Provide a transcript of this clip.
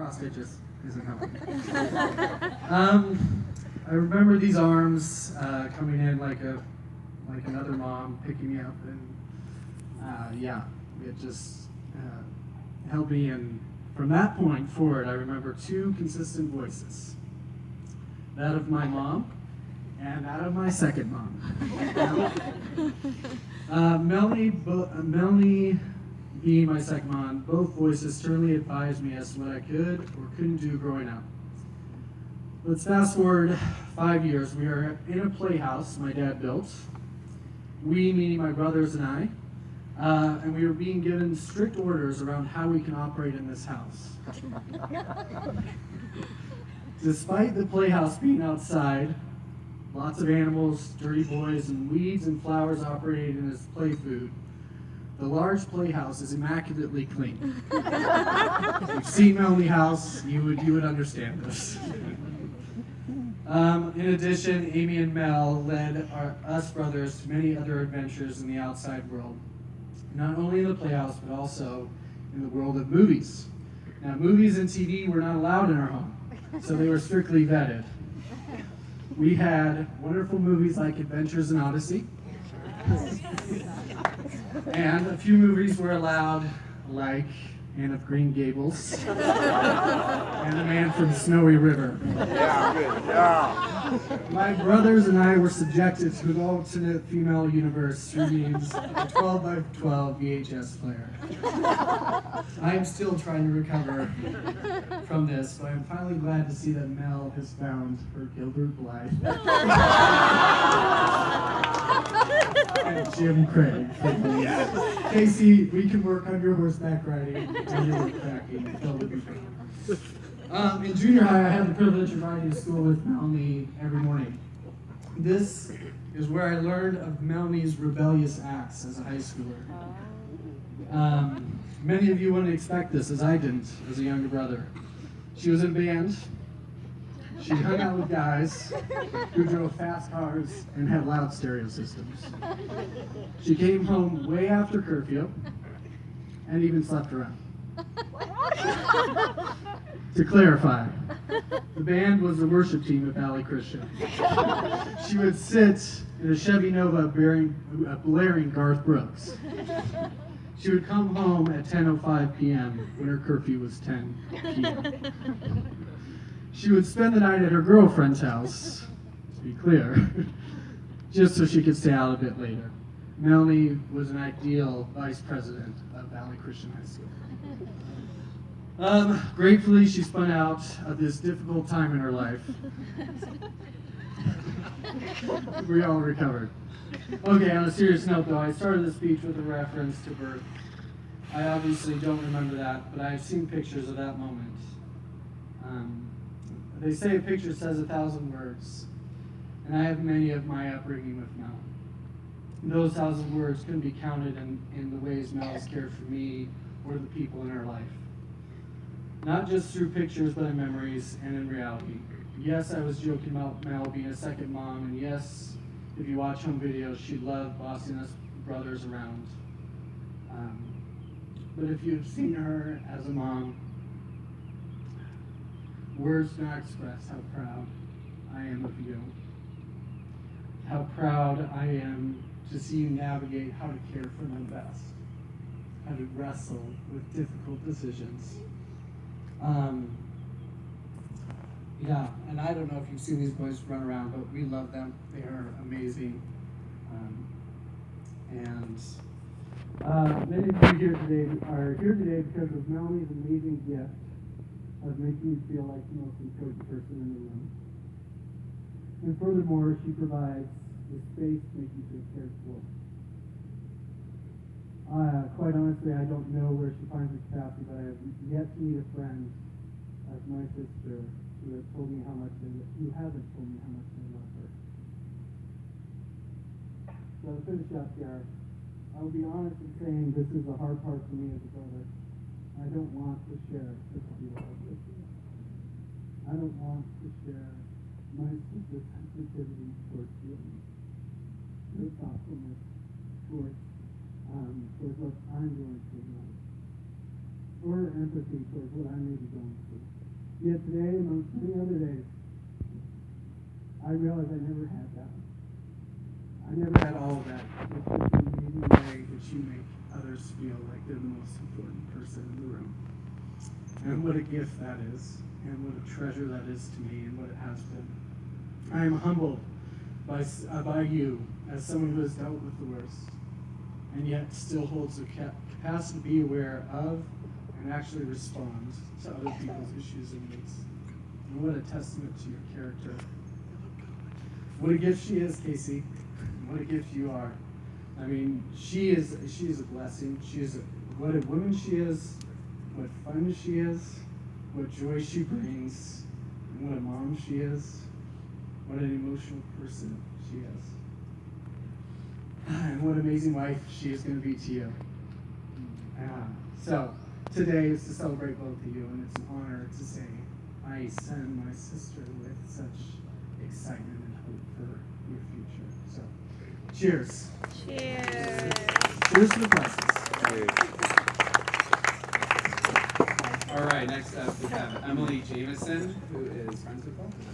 cross stitches isn't helping. I remember these arms coming in like another mom picking me up, and it just held me. And from that point forward, I remember two consistent voices: that of my mom and that of my second mom. Melanie being my second mom, both voices sternly advised me as to what I could or couldn't do growing up. Let's fast forward 5 years. We are in a playhouse my dad built. We, meaning my brothers and I, and we were being given strict orders around how we can operate in this house. Despite the playhouse being outside, lots of animals, dirty boys, and weeds and flowers operating as play food, the large playhouse is immaculately clean. If you've seen Melanie House, you would understand this. In addition, Amy and Mel led us brothers to many other adventures in the outside world, not only in the playhouse, but also in the world of movies. Now, movies and TV were not allowed in our home, so they were strictly vetted. We had wonderful movies like Adventures in Odyssey, and a few movies were allowed, like Anne of Green Gables and The Man from Snowy River. Yeah, good. Yeah. My brothers and I were subjected to an alternate female universe through means of a 12 by 12 VHS player. I am still trying to recover from this, but I'm finally glad to see that Mel has found her Gilbert Blythe and Jim Craig. Casey, we can work on your horseback riding and your cracking. That would be fun. In junior high, I had the privilege of riding to school with Melanie every morning. This is where I learned of Melanie's rebellious acts as a high schooler. Many of you wouldn't expect this, as I didn't, as a younger brother. She was in a band. She hung out with guys who drove fast cars and had loud stereo systems. She came home way after curfew and even slept around. To clarify, the band was the worship team at Valley Christian. She would sit in a Chevy Nova blaring Garth Brooks. She would come home at 10:05 p.m. when her curfew was 10 p.m. She would spend the night at her girlfriend's house, to be clear, just so she could stay out a bit later. Melanie was an ideal vice president of Valley Christian High School. Gratefully, she spun out of this difficult time in her life. We all recovered. Okay, on a serious note though, I started the speech with a reference to birth. I obviously don't remember that, but I've seen pictures of that moment. They say a picture says 1,000 words, and I have many of my upbringing with Mel. Those 1,000 words couldn't be counted in the ways Mel has cared for me or the people in her life. Not just through pictures, but in memories and in reality. Yes, I was joking about Mel being a second mom, and yes, if you watch home videos, she loved bossing us brothers around. But if you've seen her as a mom, words do not express how proud I am of you. How proud I am to see you navigate how to care for them best, how to wrestle with difficult decisions. And I don't know if you've seen these boys run around, but we love them. They are amazing. Many of you are here today because of Melanie's amazing gift of making you feel like the most important person in the room. And furthermore, she provides the space to make you feel cared for. Quite honestly, I don't know where she finds her capacity, but I have yet to meet a friend as my sister who hasn't told me how much they love her. So to finish up here, I will be honest in saying this is the hard part for me as a brother. I don't want to share this deal with you. I don't want to share my sister's sensitivity towards feelings, her thoughtfulness towards what I'm going through now, or empathy towards what I may be going through. Yet today, amongst many other days, I realized I never had that. I never had all of that. It's just an amazing way that you make others feel like they're the most important person in the room. And what a gift that is, and what a treasure that is to me, and what it has been. I am humbled by you as someone who has dealt with the worst, and yet still holds the capacity to be aware of and actually respond to other people's issues and needs. And what a testament to your character. What a gift she is, Casey. What a gift you are. I mean, she is a blessing. What a woman she is, what fun she is, what joy she brings, and what a mom she is, what an emotional person she is. And what an amazing wife she is going to be to you. So, today is to celebrate both of you, and it's an honor to say, I send my sister with such excitement and hope for your future. So, cheers. Cheers. Cheers to the blessings. All right, next up we have Emily Jameson, who is friends with us.